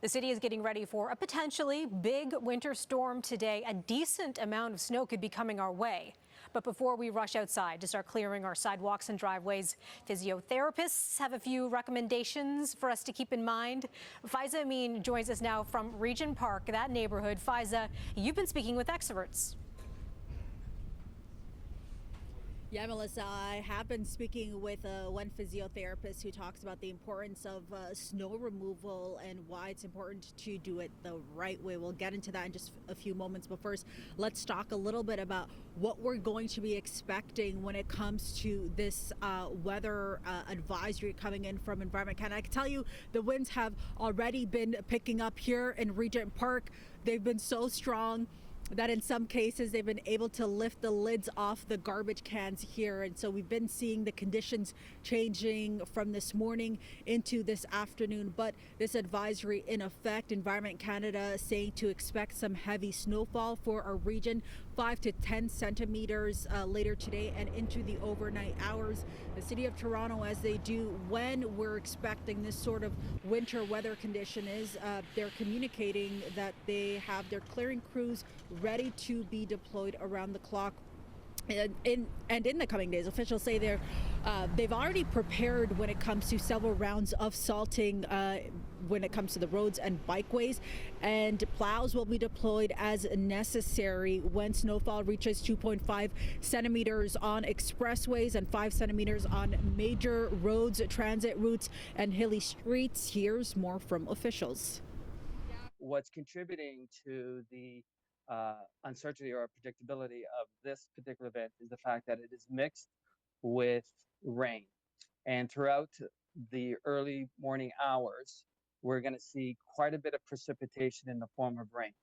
The city is getting ready for a potentially big winter storm today. A decent amount of snow could be coming our way. But before we rush outside to start clearing our sidewalks and driveways, physiotherapists have a few recommendations for us to keep in mind. Faiza Amin joins us now from Regent Park, that neighborhood. Faiza, you've been speaking with experts. Yeah, Melissa, I have been speaking with one physiotherapist who talks about the importance of snow removal and why it's important to do it the right way. We'll get into that in just a few moments, but first, let's talk a little bit about what we're going to be expecting when it comes to this weather advisory coming in from Environment Canada. I can tell you the winds have already been picking up here in Regent Park. They've been so strong that in some cases they've been able to lift the lids off the garbage cans here. And so we've been seeing the conditions changing from this morning into this afternoon. But this advisory in effect, Environment Canada saying to expect some heavy snowfall for our region, 5 to 10 centimeters later today and into the overnight hours. The City of Toronto, as they do when we're expecting this sort of winter weather condition, is they're communicating that they have their clearing crews ready to be deployed around the clock. And in the coming days, officials say they've already prepared when it comes to several rounds of salting when it comes to the roads and bikeways, and plows will be deployed as necessary when snowfall reaches 2.5 centimeters on expressways and 5 centimeters on major roads, transit routes, and hilly streets. Here's more from officials. What's contributing to the uncertainty or predictability of this particular event is the fact that it is mixed with rain. And throughout the early morning hours, we're going to see quite a bit of precipitation in the form of rain.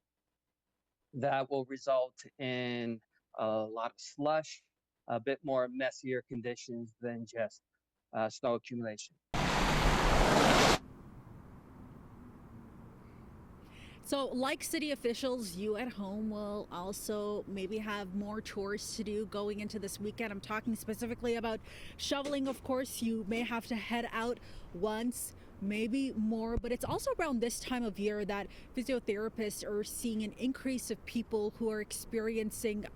That will result in a lot of slush, a bit more messier conditions than just snow accumulation. So like city officials, you at home will also maybe have more chores to do going into this weekend. I'm talking specifically about shoveling. Of course, you may have to head out once, maybe more, but it's also around this time of year that physiotherapists are seeing an increase of people who are experiencing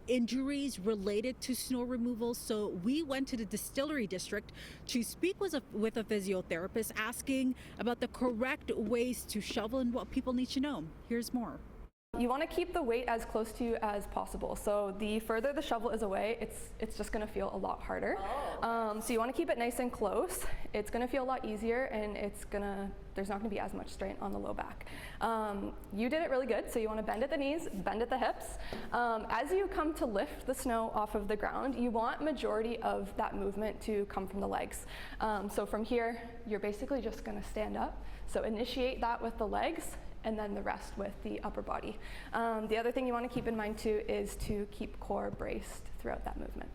injuries related to snow removal. So we went to the distillery district to speak with a physiotherapist, asking about the correct ways to shovel and what people need to know. Here's more. You want to keep the weight as close to you as possible. So the further the shovel is away, it's just going to feel a lot harder. So you want to keep it nice and close. It's going to feel a lot easier, and there's not going to be as much strain on the low back. You did it really good. So you want to bend at the knees, bend at the hips. As you come to lift the snow off of the ground, you want majority of that movement to come from the legs. So from here, you're basically just going to stand up. So initiate that with the legs, and then the rest with the upper body. The other thing you want to keep in mind too is to keep core braced throughout that movement.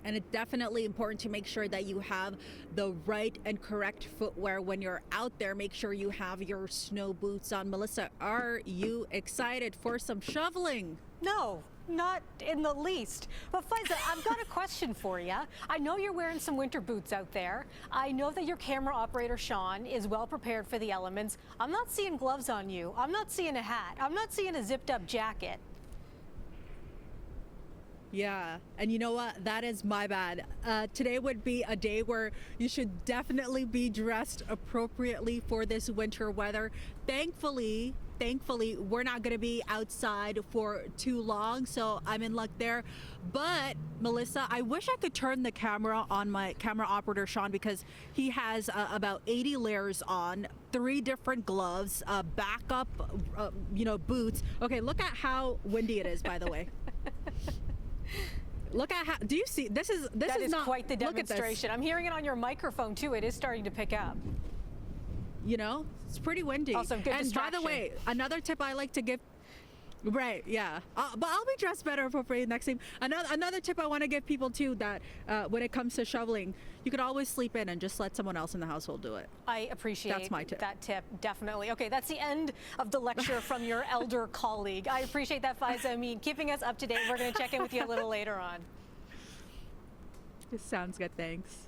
And it's definitely important to make sure that you have the right and correct footwear when you're out there. Make sure you have your snow boots on. Melissa, are you excited for some shoveling? No, not in the least. But Faiza, I've got a question for you. I know you're wearing some winter boots out there. I know that your camera operator, Sean, is well prepared for the elements. I'm not seeing gloves on you. I'm not seeing a hat. I'm not seeing a zipped up jacket. Yeah, and you know what? That is my bad. Today would be a day where you should definitely be dressed appropriately for this winter weather. Thankfully, we're not going to be outside for too long, so I'm in luck there. But Melissa, I wish I could turn the camera on my camera operator, Sean, because he has about 80 layers on, 3 different gloves, backup, boots. Okay, look at how windy it is, by the way. Look at how, do you see, that is not quite the demonstration. I'm hearing it on your microphone too. It is starting to pick up. You know, it's pretty windy. Also, good and distraction. By the way, another tip I like to give, right, yeah, but I'll be dressed better appropriately next time. Another tip I want to give people too, that when it comes to shoveling, you could always sleep in and just let someone else in the household do it. I appreciate That's my tip. that tip, definitely. Okay, that's the end of the lecture from your elder colleague. I appreciate that, Faiza Amin, keeping us up to date. We're going to check in with you a little later on. This sounds good, thanks.